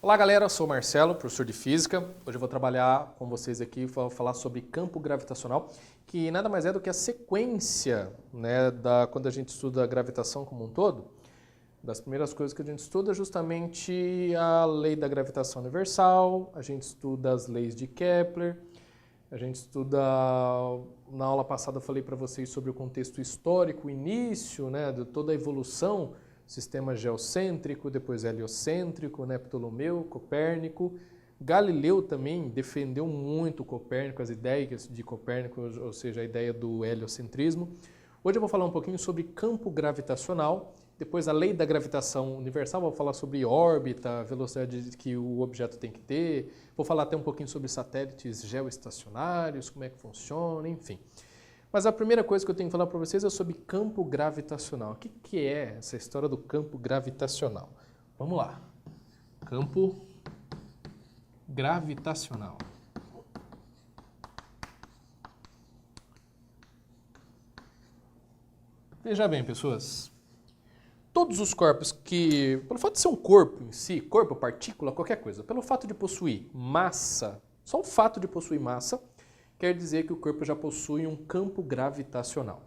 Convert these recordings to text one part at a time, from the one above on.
Olá galera, eu sou o Marcelo, professor de Física. Hoje eu vou trabalhar com vocês aqui, vou falar sobre campo gravitacional, que nada mais é do que a sequência, né, quando a gente estuda a gravitação como um todo. Das primeiras coisas que a gente estuda é justamente a lei da gravitação universal, a gente estuda as leis de Kepler, a gente estuda, na aula passada eu falei para vocês sobre o contexto histórico, o início, né, de toda a evolução, sistema geocêntrico, depois heliocêntrico, né, Ptolomeu, Copérnico. Galileu também defendeu muito Copérnico, as ideias de Copérnico, ou seja, a ideia do heliocentrismo. Hoje eu vou falar um pouquinho sobre campo gravitacional, depois a lei da gravitação universal, vou falar sobre órbita, a velocidade que o objeto tem que ter, vou falar até um pouquinho sobre satélites geoestacionários, como é que funciona, enfim. Mas a primeira coisa que eu tenho que falar para vocês é sobre campo gravitacional. O que é essa história do campo gravitacional? Vamos lá. Campo gravitacional. Veja bem, pessoas. Todos os corpos que, pelo fato de ser um corpo em si, corpo, partícula, qualquer coisa, pelo fato de possuir massa, só o fato de possuir massa, quer dizer que o corpo já possui um campo gravitacional,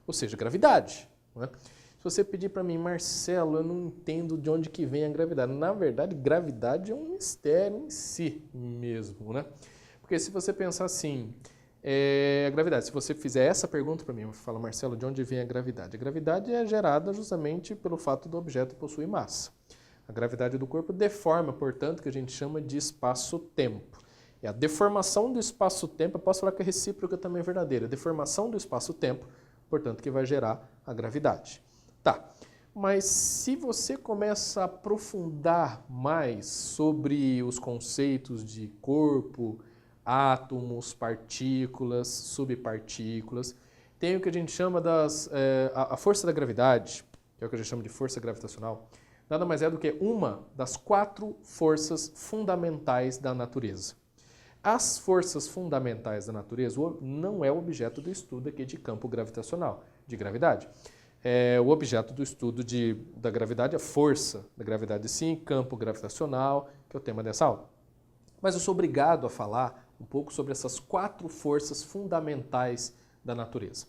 ou seja, gravidade. Né? Se você pedir para mim, Marcelo, eu não entendo de onde que vem a gravidade. Na verdade, gravidade é um mistério em si mesmo, né? Porque se você pensar assim, a gravidade, se você fizer essa pergunta para mim, eu falo, Marcelo, de onde vem a gravidade? A gravidade é gerada justamente pelo fato do objeto possuir massa. A gravidade do corpo deforma, portanto, que a gente chama de espaço-tempo. É a deformação do espaço-tempo, eu posso falar que a recíproca também é verdadeira, a deformação do espaço-tempo, portanto, que vai gerar a gravidade. Tá, mas se você começa a aprofundar mais sobre os conceitos de corpo, átomos, partículas, subpartículas, tem o que a gente chama a força da gravidade, que é o que a gente chama de força gravitacional, nada mais é do que uma das 4 forças fundamentais da natureza. As forças fundamentais da natureza não é o objeto do estudo aqui de campo gravitacional, de gravidade. O objeto do estudo da gravidade é força da gravidade, sim, campo gravitacional, que é o tema dessa aula. Mas eu sou obrigado a falar um pouco sobre essas 4 forças fundamentais da natureza.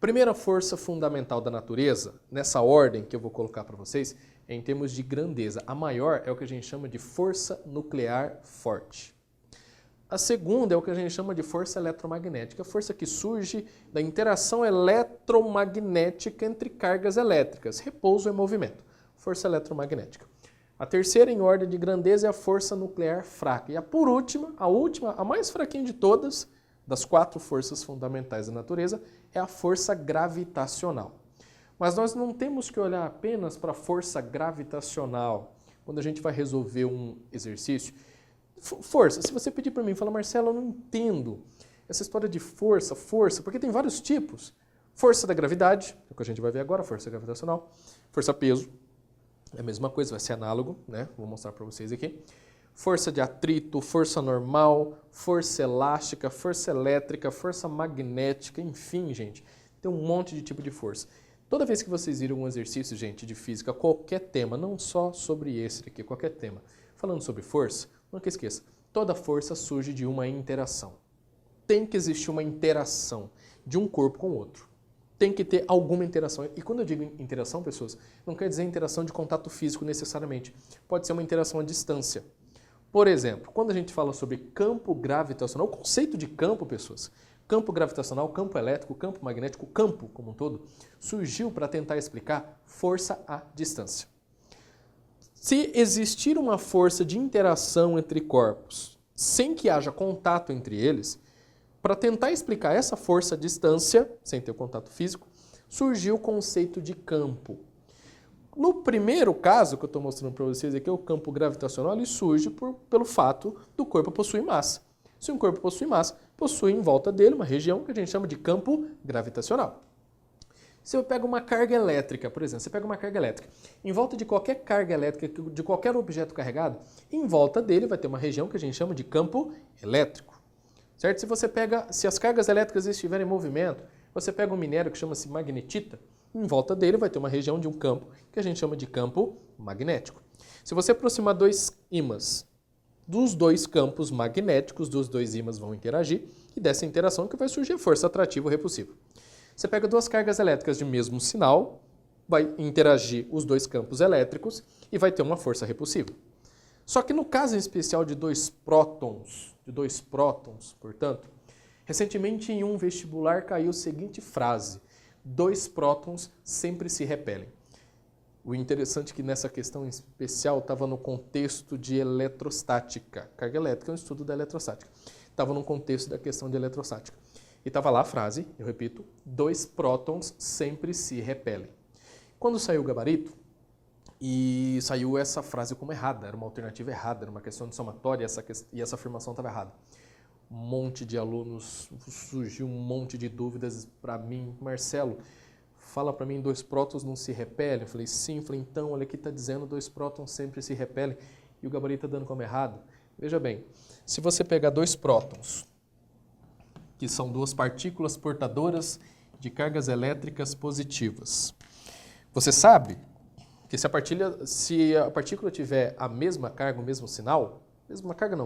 Primeira força fundamental da natureza, nessa ordem que eu vou colocar para vocês, é em termos de grandeza. A maior é o que a gente chama de força nuclear forte. A segunda é o que a gente chama de força eletromagnética, a força que surge da interação eletromagnética entre cargas elétricas, repouso e movimento, força eletromagnética. A terceira em ordem de grandeza é a força nuclear fraca. E por última, a mais fraquinha de todas, das 4 forças fundamentais da natureza, é a força gravitacional. Mas nós não temos que olhar apenas para a força gravitacional quando a gente vai resolver um exercício. Força, se você pedir para mim, fala, Marcelo, eu não entendo essa história de força, porque tem vários tipos. Força da gravidade, é o que a gente vai ver agora, força gravitacional. Força peso, é a mesma coisa, vai ser análogo, né? Vou mostrar para vocês aqui. Força de atrito, força normal, força elástica, força elétrica, força magnética, enfim, gente, tem um monte de tipo de força. Toda vez que vocês viram um exercício, gente, de física, qualquer tema, não só sobre esse aqui, qualquer tema, falando sobre força, nunca esqueça, toda força surge de uma interação. Tem que existir uma interação de um corpo com o outro. Tem que ter alguma interação. E quando eu digo interação, pessoas, não quer dizer interação de contato físico necessariamente. Pode ser uma interação à distância. Por exemplo, quando a gente fala sobre campo gravitacional, o conceito de campo, pessoas, campo gravitacional, campo elétrico, campo magnético, campo como um todo, surgiu para tentar explicar força à distância. Se existir uma força de interação entre corpos, sem que haja contato entre eles, para tentar explicar essa força à distância, sem ter o contato físico, surgiu o conceito de campo. No primeiro caso que eu estou mostrando para vocês aqui, o campo gravitacional, ele surge pelo fato do corpo possuir massa. Se um corpo possui massa, possui em volta dele uma região que a gente chama de campo gravitacional. Se eu pego uma carga elétrica, por exemplo, você pega uma carga elétrica, em volta de qualquer carga elétrica, de qualquer objeto carregado, em volta dele vai ter uma região que a gente chama de campo elétrico. certo? Se as cargas elétricas estiverem em movimento, você pega um minério que chama-se magnetita, em volta dele vai ter uma região de um campo que a gente chama de campo magnético. Se você aproximar dois ímãs dos dois campos magnéticos, dos dois ímãs vão interagir e dessa interação que vai surgir a força atrativa ou repulsiva. Você pega duas cargas elétricas de mesmo sinal, vai interagir os dois campos elétricos e vai ter uma força repulsiva. Só que no caso em especial de dois prótons, portanto, recentemente em um vestibular caiu a seguinte frase: dois prótons sempre se repelem. O interessante é que nessa questão em especial estava no contexto de eletrostática. Carga elétrica é um estudo da eletrostática. Estava no contexto da questão de eletrostática. E estava lá a frase, eu repito, dois prótons sempre se repelem. Quando saiu o gabarito, e saiu essa frase como errada, era uma alternativa errada, era uma questão de somatória e essa afirmação estava errada. Um monte de alunos, surgiu um monte de dúvidas para mim. Marcelo, fala para mim, dois prótons não se repelem? Eu falei, sim. Eu falei, então, olha aqui está dizendo dois prótons sempre se repelem e o gabarito está dando como errado. Veja bem, se você pegar dois prótons, que são duas partículas portadoras de cargas elétricas positivas, você sabe que se a partícula tiver a mesma carga, o mesmo sinal,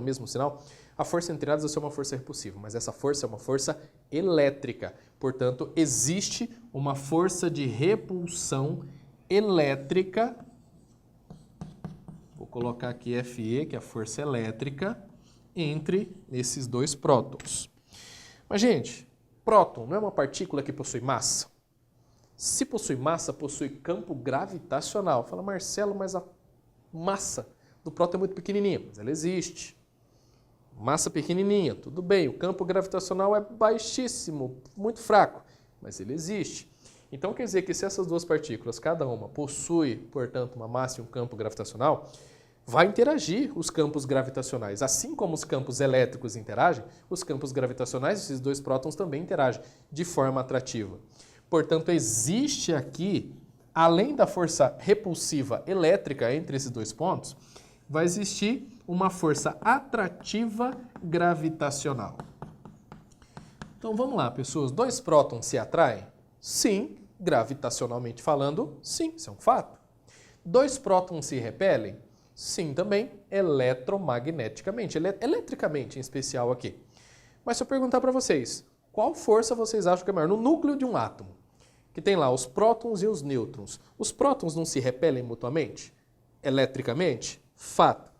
mesmo sinal, a força entre elas vai ser uma força repulsiva, mas essa força é uma força elétrica. Portanto, existe uma força de repulsão elétrica, vou colocar aqui Fe, que é a força elétrica, entre esses dois prótons. Mas, gente, próton não é uma partícula que possui massa? Se possui massa, possui campo gravitacional. Fala, Marcelo, mas a massa do próton é muito pequenininha. Mas ela existe. Massa pequenininha, tudo bem. O campo gravitacional é baixíssimo, muito fraco, mas ele existe. Então quer dizer que se essas duas partículas, cada uma possui, portanto, uma massa e um campo gravitacional, vai interagir os campos gravitacionais. Assim como os campos elétricos interagem, os campos gravitacionais, esses dois prótons também interagem de forma atrativa. Portanto, existe aqui, além da força repulsiva elétrica entre esses dois pontos, vai existir uma força atrativa gravitacional. Então vamos lá, pessoas. Dois prótons se atraem? Sim. Gravitacionalmente falando, sim, isso é um fato. Dois prótons se repelem? Sim, também eletromagneticamente, eletricamente em especial aqui. Mas se eu perguntar para vocês, qual força vocês acham que é maior? No núcleo de um átomo, que tem lá os prótons e os nêutrons. Os prótons não se repelem mutuamente? Eletricamente? Fato.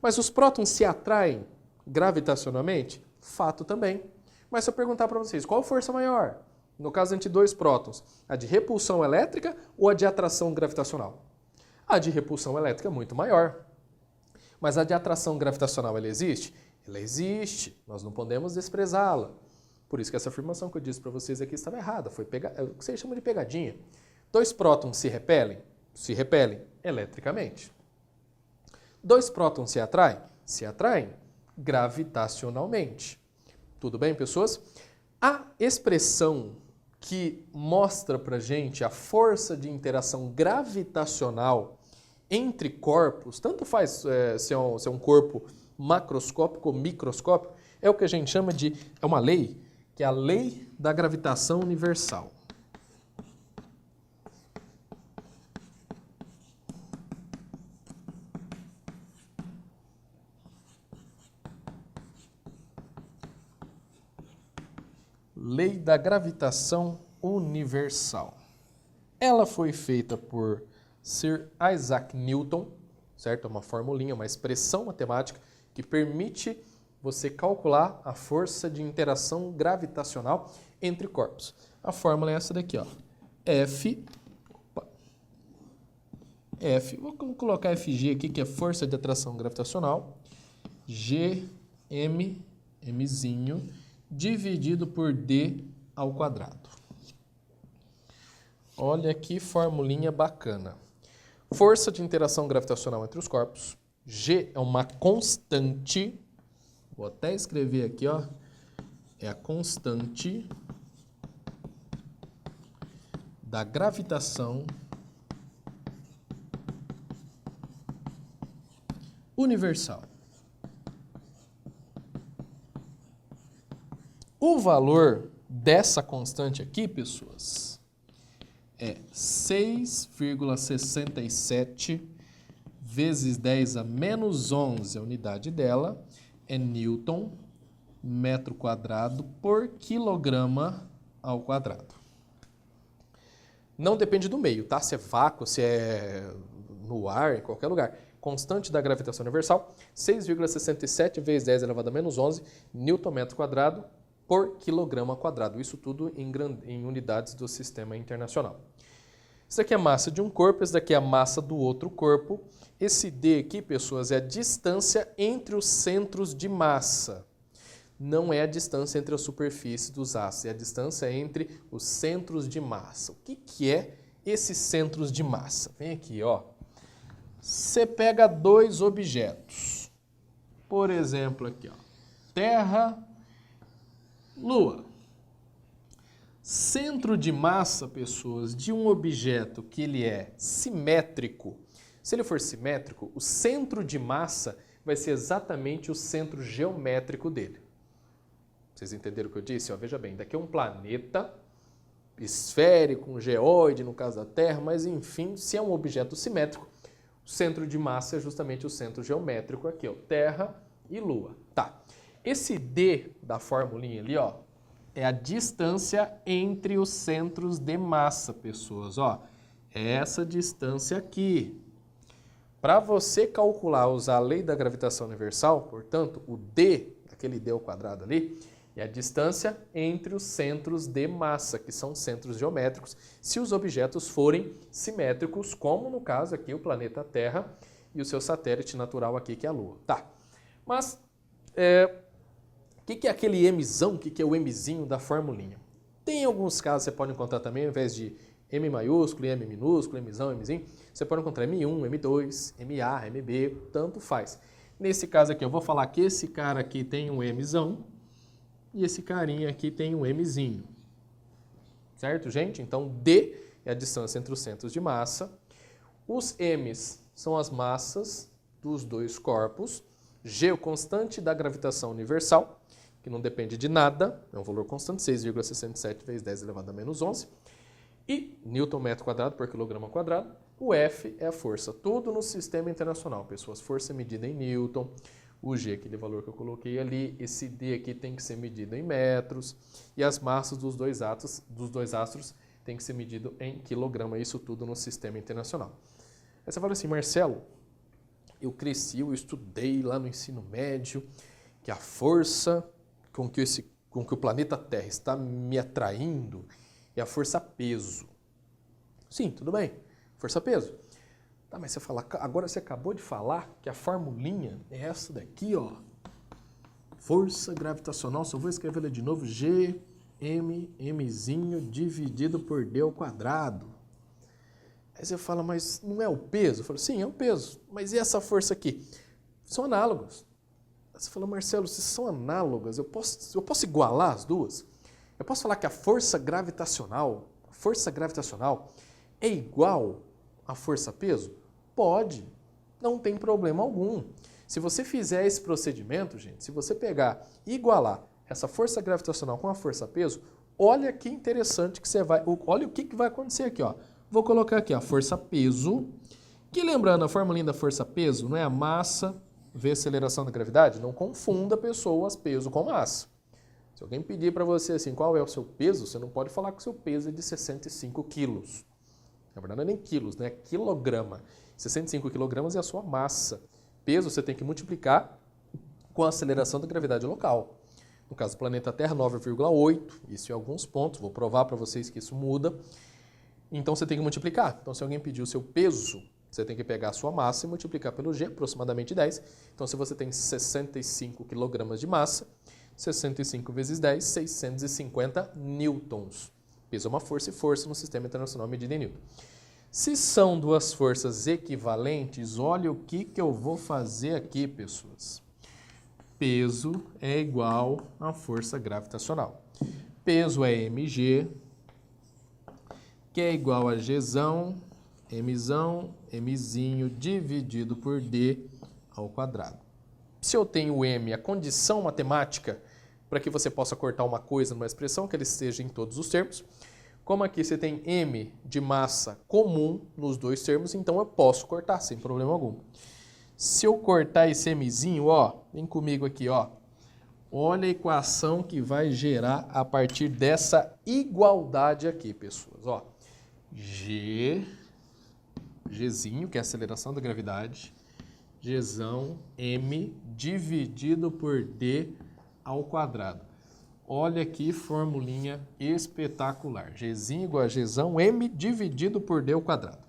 Mas os prótons se atraem gravitacionalmente? Fato também. Mas se eu perguntar para vocês, qual força maior? No caso entre dois prótons, a de repulsão elétrica ou a de atração gravitacional? A de repulsão elétrica é muito maior. Mas a de atração gravitacional, ela existe? Ela existe. Nós não podemos desprezá-la. Por isso que essa afirmação que eu disse para vocês aqui estava errada. Foi o que vocês chamam de pegadinha. Dois prótons se repelem? Se repelem eletricamente. Dois prótons se atraem? Se atraem gravitacionalmente. Tudo bem, pessoas? A expressão que mostra para a gente a força de interação gravitacional entre corpos, tanto faz se é um corpo macroscópico ou microscópico, é o que a gente chama de, é uma lei, que é a lei da gravitação universal. Lei da gravitação universal. Ela foi feita por Sir Isaac Newton, certo? É uma formulinha, uma expressão matemática que permite você calcular a força de interação gravitacional entre corpos. A fórmula é essa daqui, ó. F, vou colocar FG aqui, que é força de atração gravitacional, Mzinho, dividido por D ao quadrado. Olha que formulinha bacana. Força de interação gravitacional entre os corpos. G é uma constante. Vou até escrever aqui, ó. É a constante da gravitação universal. O valor dessa constante aqui, pessoas, é 6,67 vezes 10 a menos 11, a unidade dela é Newton, metro quadrado por quilograma ao quadrado. Não depende do meio, tá? Se é vácuo, se é no ar, em qualquer lugar. Constante da gravitação universal, 6,67 vezes 10 elevado a menos 11, Newton metro quadrado por quilograma quadrado. Isso tudo em unidades do sistema internacional. Isso daqui é a massa de um corpo, esse daqui é a massa do outro corpo. Esse D aqui, pessoas, é a distância entre os centros de massa. Não é a distância entre a superfície dos átomos, é a distância entre os centros de massa. O que é esses centros de massa? Vem aqui, ó. Você pega dois objetos. Por exemplo, aqui, ó. Terra, Lua. Centro de massa, pessoas, de um objeto que ele é simétrico. Se ele for simétrico, o centro de massa vai ser exatamente o centro geométrico dele. Vocês entenderam o que eu disse? Ó, veja bem, daqui é um planeta esférico, um geóide, no caso da Terra, mas enfim, se é um objeto simétrico, o centro de massa é justamente o centro geométrico aqui, ó, Terra e Lua. Tá. Esse D da formulinha ali, ó, é a distância entre os centros de massa, pessoas, ó. É essa distância aqui. Para você calcular, usar a lei da gravitação universal, portanto, o D, aquele D ao quadrado ali, é a distância entre os centros de massa, que são centros geométricos, se os objetos forem simétricos, como no caso aqui o planeta Terra e o seu satélite natural aqui, que é a Lua. Tá. Mas, o que é aquele Mzão? O que é o Mzinho da formulinha? Tem alguns casos que você pode encontrar também, ao invés de M maiúsculo e M minúsculo, Mzão, Mzinho, você pode encontrar M1, M2, MA, MB, tanto faz. Nesse caso aqui, eu vou falar que esse cara aqui tem um Mzão e esse carinha aqui tem um Mzinho. Certo, gente? Então, D é a distância entre os centros de massa. Os M's são as massas dos dois corpos. G, o constante da gravitação universal, que não depende de nada, é um valor constante, 6,67 vezes 10 elevado a menos 11. E Newton metro quadrado por quilograma quadrado. O F é a força. Tudo no sistema internacional, pessoas. Força medida em Newton. O G, aquele valor que eu coloquei ali. Esse D aqui tem que ser medido em metros. E as massas dos dois astros tem que ser medido em quilograma. Isso tudo no sistema internacional. Aí você fala assim, Marcelo, eu cresci, eu estudei lá no ensino médio que a força com que o planeta Terra está me atraindo é a força-peso. Sim, tudo bem, força-peso. Tá, mas você fala, agora você acabou de falar que a formulinha é essa daqui, ó. Força gravitacional, só vou escrever ela de novo, G, M, Mzinho dividido por D ao quadrado. Aí você fala, mas não é o peso? Eu falo, sim, é o peso. Mas e essa força aqui? São análogas. Você fala, Marcelo, se são análogas, eu posso igualar as duas? Eu posso falar que a força gravitacional é igual à força-peso? Pode, não tem problema algum. Se você fizer esse procedimento, gente, se você pegar e igualar essa força gravitacional com a força-peso, olha que interessante que você vai... Olha o que vai acontecer aqui, ó. Vou colocar aqui a força-peso, que lembrando, a formulinha da força-peso não é a massa vezes a aceleração da gravidade? Não confunda pessoas peso com massa. Se alguém pedir para você assim, qual é o seu peso, você não pode falar que o seu peso é de 65 quilos. Na verdade não é nem quilos, né? É quilograma. 65 quilogramas é a sua massa. Peso você tem que multiplicar com a aceleração da gravidade local. No caso do planeta Terra, 9,8. Isso em alguns pontos. Vou provar para vocês que isso muda. Então você tem que multiplicar. Então se alguém pedir o seu peso, você tem que pegar a sua massa e multiplicar pelo G, aproximadamente 10. Então se você tem 65 quilogramas de massa, 65 vezes 10, 650 newtons. Peso é uma força e força no sistema internacional medida em newton. Se são duas forças equivalentes, olha o que eu vou fazer aqui, pessoas. Peso é igual à força gravitacional. Peso é mg, que é igual a gzão, mzão, mzinho, dividido por d ao quadrado. Se eu tenho m, a condição matemática para que você possa cortar uma coisa numa expressão, que ele esteja em todos os termos. Como aqui você tem m de massa comum nos dois termos, então eu posso cortar sem problema algum. Se eu cortar esse mzinho, ó, vem comigo aqui, ó. Olha a equação que vai gerar a partir dessa igualdade aqui, pessoas. Ó, Gzinho, que é a aceleração da gravidade, Gzão, m dividido por d ao quadrado. Olha que formulinha espetacular. Gzinho igual a Gzão, m dividido por d ao quadrado.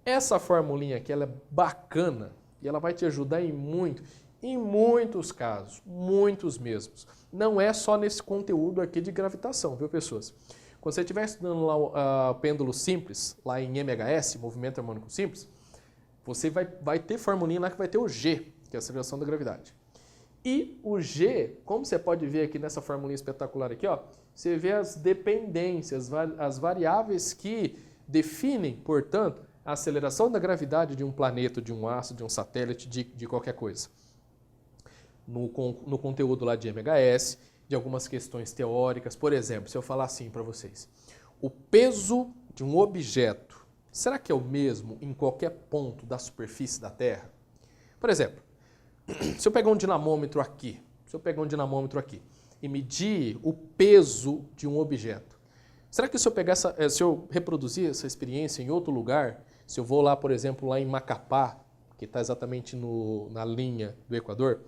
Essa formulinha aqui, ela é bacana e ela vai te ajudar em muitos casos, muitos mesmos. Não é só nesse conteúdo aqui de gravitação, viu, pessoas? Quando você estiver estudando lá o pêndulo simples, lá em MHS, movimento harmônico simples, você vai ter formulinha lá que vai ter o G, que é a aceleração da gravidade. E o G, como você pode ver aqui nessa formulinha espetacular aqui, ó, você vê as dependências, as variáveis que definem, portanto, a aceleração da gravidade de um planeta, de um astro, de um satélite, de qualquer coisa. No conteúdo lá de MHS, de algumas questões teóricas. Por exemplo, se eu falar assim para vocês, o peso de um objeto, será que é o mesmo em qualquer ponto da superfície da Terra? Por exemplo, se eu pegar um dinamômetro aqui, e medir o peso de um objeto, será que se eu reproduzir essa experiência em outro lugar, se eu vou lá, por exemplo, lá em Macapá, que está exatamente na linha do Equador,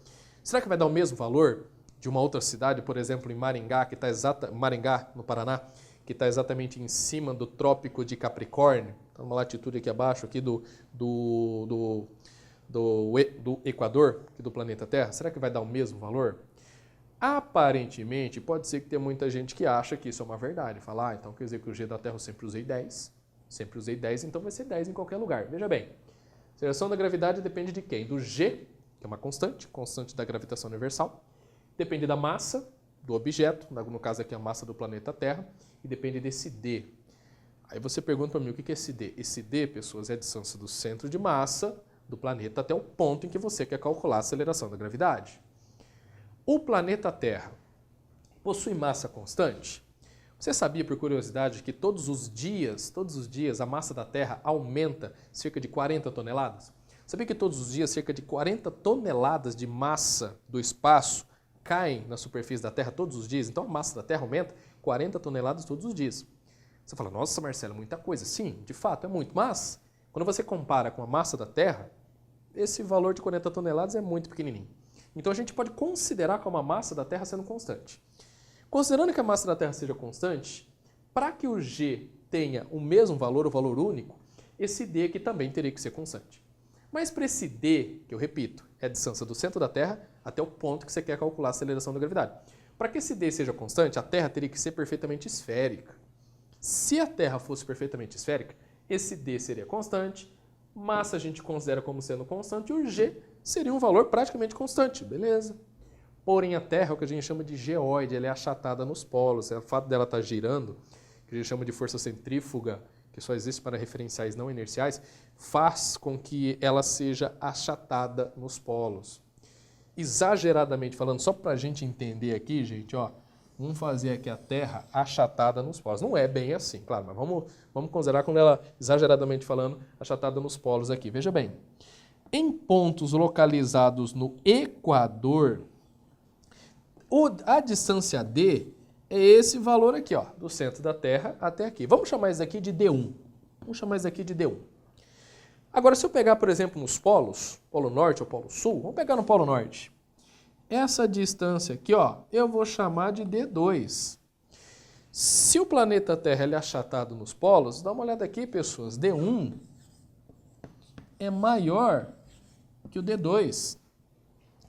será que vai dar o mesmo valor de uma outra cidade, por exemplo, em Maringá, Maringá, no Paraná, que está exatamente em cima do Trópico de Capricórnio, está numa latitude aqui abaixo aqui do Equador, aqui do planeta Terra? Será que vai dar o mesmo valor? Aparentemente, pode ser que tenha muita gente que acha que isso é uma verdade. Fala, então quer dizer que o G da Terra eu sempre usei 10, então vai ser 10 em qualquer lugar. Veja bem, a aceleração da gravidade depende de quem? Do G, que é uma constante da gravitação universal, depende da massa do objeto, no caso aqui a massa do planeta Terra, e depende desse D. Aí você pergunta para mim, o que é esse D? Esse D, pessoas, é a distância do centro de massa do planeta até o ponto em que você quer calcular a aceleração da gravidade. O planeta Terra possui massa constante? Você sabia, por curiosidade, que todos os dias a massa da Terra aumenta cerca de 40 toneladas? Sabia que todos os dias cerca de 40 toneladas de massa do espaço caem na superfície da Terra todos os dias? Então a massa da Terra aumenta 40 toneladas todos os dias. Você fala, nossa, Marcelo, é muita coisa. Sim, de fato é muito, mas quando você compara com a massa da Terra, esse valor de 40 toneladas é muito pequenininho. Então a gente pode considerar como a massa da Terra sendo constante. Considerando que a massa da Terra seja constante, para que o G tenha o mesmo valor, o valor único, esse D aqui também teria que ser constante. Mas para esse D, que eu repito, é a distância do centro da Terra até o ponto que você quer calcular a aceleração da gravidade. Para que esse D seja constante, a Terra teria que ser perfeitamente esférica. Se a Terra fosse perfeitamente esférica, esse D seria constante, massa a gente considera como sendo constante, e o G seria um valor praticamente constante, beleza? Porém, a Terra é o que a gente chama de geóide, ela é achatada nos polos, o fato dela estar girando, que a gente chama de força centrífuga, que só existe para referenciais não inerciais, faz com que ela seja achatada nos polos. Exageradamente falando, só para a gente entender aqui, gente, ó, vamos fazer aqui a Terra achatada nos polos. Não é bem assim, claro, mas vamos considerar como ela, exageradamente falando, achatada nos polos aqui. Veja bem, em pontos localizados no Equador, a distância D é esse valor aqui, ó, do centro da Terra até aqui. Vamos chamar isso aqui de D1. Agora, se eu pegar, por exemplo, nos polos, Polo Norte ou Polo Sul, vamos pegar no Polo Norte. Essa distância aqui, ó, eu vou chamar de D2. Se o planeta Terra ele é achatado nos polos, dá uma olhada aqui, pessoas, D1 é maior que o D2.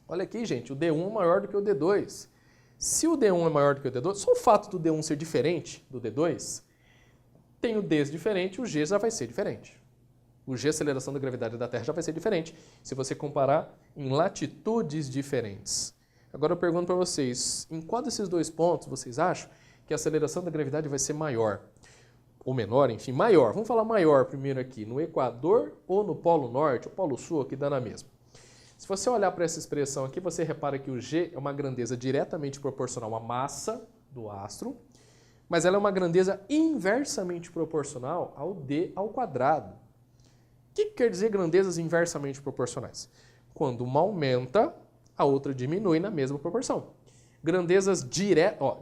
Olha aqui, gente, o D1 é maior do que o D2. Se o D1 é maior do que o D2, só o fato do D1 ser diferente do D2, tem o D diferente, o G já vai ser diferente. O G, aceleração da gravidade da Terra, já vai ser diferente se você comparar em latitudes diferentes. Agora eu pergunto para vocês, em qual desses dois pontos vocês acham que a aceleração da gravidade vai ser maior? Ou menor, enfim, maior. Vamos falar maior primeiro aqui, no Equador ou no Polo Norte, ou Polo Sul, aqui dá na mesma. Se você olhar para essa expressão aqui, você repara que o G é uma grandeza diretamente proporcional à massa do astro, mas ela é uma grandeza inversamente proporcional ao D ao quadrado. O que quer dizer grandezas inversamente proporcionais? Quando uma aumenta, a outra diminui na mesma proporção. Grandezas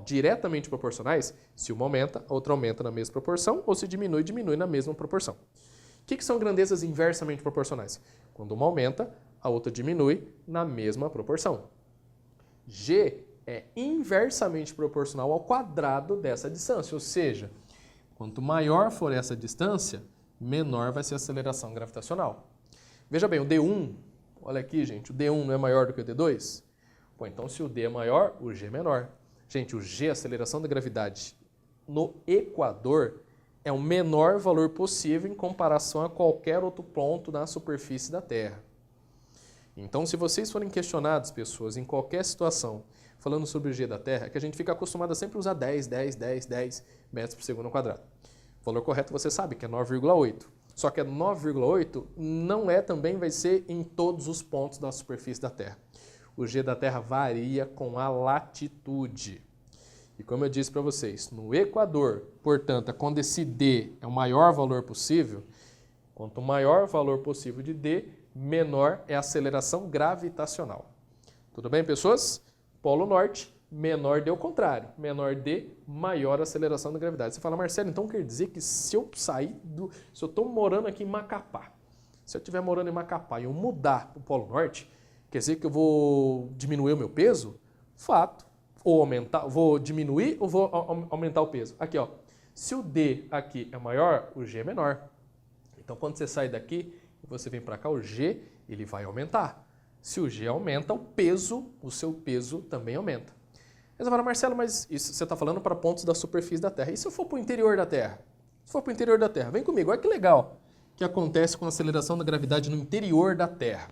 diretamente proporcionais, se uma aumenta, a outra aumenta na mesma proporção, ou se diminui, diminui na mesma proporção. O que são grandezas inversamente proporcionais? Quando uma aumenta, a outra diminui na mesma proporção. G é inversamente proporcional ao quadrado dessa distância, ou seja, quanto maior for essa distância, menor vai ser a aceleração gravitacional. Veja bem, o D1, olha aqui, gente, o D1 não é maior do que o D2? Bom, então se o D é maior, o G é menor. Gente, o G, a aceleração da gravidade no equador, é o menor valor possível em comparação a qualquer outro ponto na superfície da Terra. Então, se vocês forem questionados, pessoas, em qualquer situação, falando sobre o G da Terra, é que a gente fica acostumado a sempre usar 10 metros por segundo ao quadrado. O valor correto você sabe que é 9,8. Só que 9,8 não é também, vai ser em todos os pontos da superfície da Terra. O G da Terra varia com a latitude. E como eu disse para vocês, no Equador, portanto, quando esse D é o maior valor possível, quanto maior o valor possível de D, menor é a aceleração gravitacional. Tudo bem, pessoas? Polo Norte, menor D ao contrário. Menor D, maior a aceleração da gravidade. Você fala, Marcelo, então quer dizer que se eu se eu estou morando aqui em Macapá, se eu estiver morando em Macapá e eu mudar para o Polo Norte, quer dizer que eu vou diminuir o meu peso? Fato. Ou aumentar, vou diminuir ou vou aumentar o peso? Aqui, ó. Se o D aqui é maior, o G é menor. Então, quando você sai daqui e você vem para cá, o G ele vai aumentar. Se o G aumenta, o seu peso também aumenta. Aí você fala, Marcelo, mas isso você está falando para pontos da superfície da Terra. E se eu for para o interior da Terra? Se for para o interior da Terra, vem comigo. Olha que legal que acontece com a aceleração da gravidade no interior da Terra.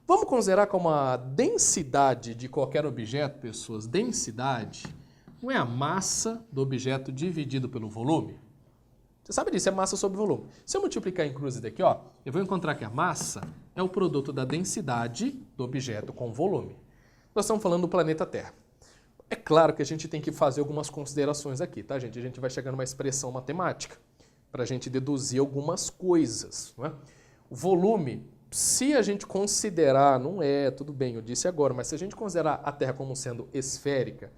Vamos considerar como a densidade de qualquer objeto, pessoas, densidade não é a massa do objeto dividido pelo volume? Você sabe disso, é massa sobre volume. Se eu multiplicar em cruzes daqui, ó, eu vou encontrar que a massa é o produto da densidade do objeto com volume. Nós estamos falando do planeta Terra. É claro que a gente tem que fazer algumas considerações aqui, tá, gente? A gente vai chegar numa expressão matemática para a gente deduzir algumas coisas, não é? O volume, se a gente considerar, não é, tudo bem, eu disse agora, mas se a gente considerar a Terra como sendo esférica,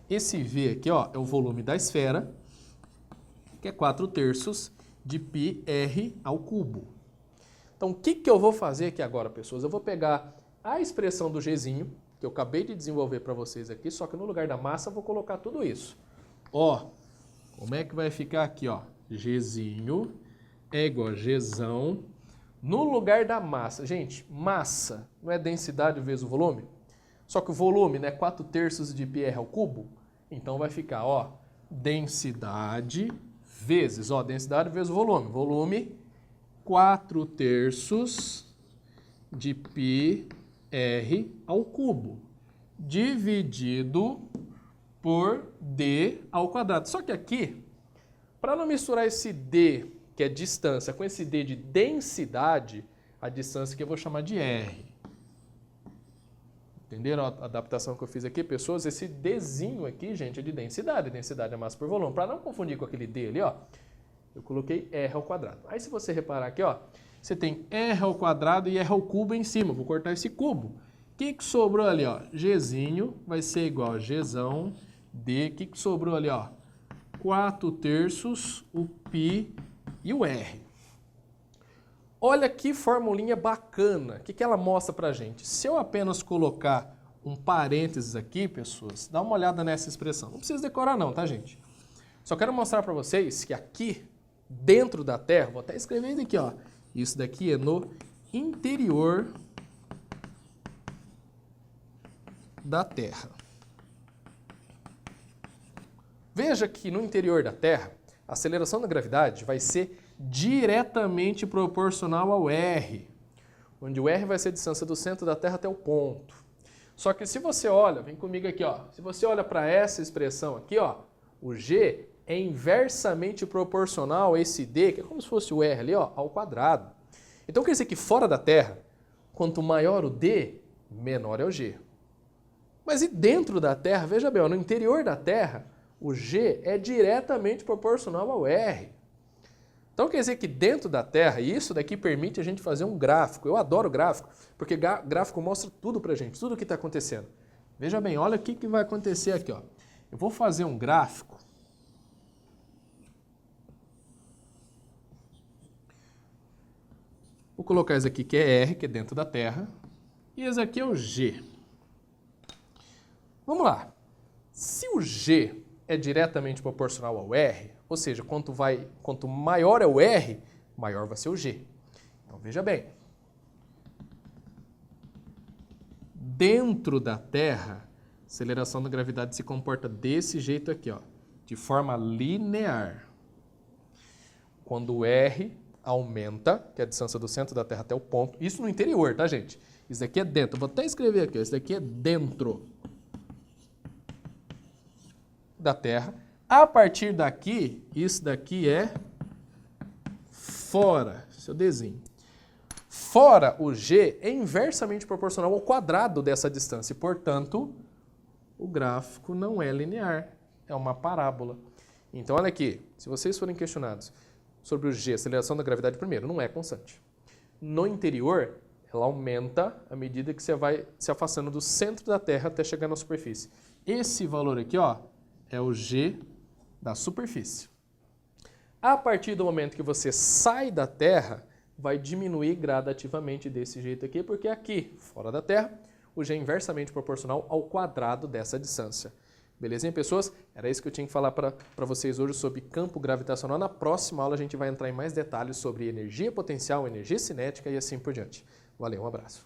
esse V aqui, ó, é o volume da esfera, que é 4/3 de πr ao cubo. Então, o que eu vou fazer aqui agora, pessoas? Eu vou pegar a expressão do Gzinho, que eu acabei de desenvolver para vocês aqui, só que no lugar da massa eu vou colocar tudo isso. Ó, como é que vai ficar aqui, ó? Gzinho é igual a Gzão no lugar da massa. Gente, massa não é densidade vezes o volume? Só que o volume, né, 4/3 de πr ao cubo? Então vai ficar, ó, densidade vezes, ó, densidade vezes o volume. Volume 4/3 de πr ao cubo, dividido por d ao quadrado. Só que aqui, para não misturar esse d, que é distância, com esse d de densidade, a distância que eu vou chamar de r. Entenderam a adaptação que eu fiz aqui, pessoas? Esse dzinho aqui, gente, é de densidade. Densidade é massa por volume. Para não confundir com aquele d ali, ó, eu coloquei r ao quadrado. Aí, se você reparar aqui, ó, você tem r ao quadrado e r ao cubo em cima. Vou cortar esse cubo. O que sobrou ali, ó? Gzinho vai ser igual a Gzão d. O que sobrou ali, ó? 4/3 o π e o r. Olha que formulinha bacana. O que ela mostra pra gente? Se eu apenas colocar um parênteses aqui, pessoas, dá uma olhada nessa expressão. Não precisa decorar não, tá, gente? Só quero mostrar para vocês que aqui, dentro da Terra, vou até escrever isso aqui, ó. Isso daqui é no interior da Terra. Veja que no interior da Terra, a aceleração da gravidade vai ser diretamente proporcional ao R, onde o R vai ser a distância do centro da Terra até o ponto. Só que se você olha, vem comigo aqui, ó, se você olha para essa expressão aqui, ó, o G é inversamente proporcional a esse D, que é como se fosse o R ali, ó, ao quadrado. Então quer dizer que fora da Terra, Quanto maior o D, menor é o G. Mas e dentro da Terra? Veja bem, ó, no interior da Terra, o G é diretamente proporcional ao R. Então quer dizer que dentro da Terra, e isso daqui permite a gente fazer um gráfico. Eu adoro gráfico, porque gráfico mostra tudo pra gente, tudo o que está acontecendo. Veja bem, olha o que vai acontecer aqui, ó. Eu vou fazer um gráfico. Vou colocar esse aqui que é R, que é dentro da Terra, e esse aqui é o G. Vamos lá. Se o G é diretamente proporcional ao R, ou seja, quanto maior é o R, maior vai ser o G. Então veja bem. Dentro da Terra, a aceleração da gravidade se comporta desse jeito aqui, ó, de forma linear. Quando o R aumenta, que é a distância do centro da Terra até o ponto, isso no interior, tá, gente? Isso daqui é dentro. Vou até escrever aqui, ó, isso daqui é dentro da Terra. A partir daqui, isso daqui é fora. Esse é o Dzinho. Fora, o G é inversamente proporcional ao quadrado dessa distância. E, portanto, o gráfico não é linear. É uma parábola. Então, olha aqui. Se vocês forem questionados sobre o G, aceleração da gravidade, primeiro, não é constante. No interior, ela aumenta à medida que você vai se afastando do centro da Terra até chegar na superfície. Esse valor aqui, ó, é o G da superfície. A partir do momento que você sai da Terra, vai diminuir gradativamente desse jeito aqui, porque aqui, fora da Terra, o G é inversamente proporcional ao quadrado dessa distância. Belezinha, pessoas? Era isso que eu tinha que falar para vocês hoje sobre campo gravitacional. Na próxima aula a gente vai entrar em mais detalhes sobre energia potencial, energia cinética e assim por diante. Valeu, um abraço.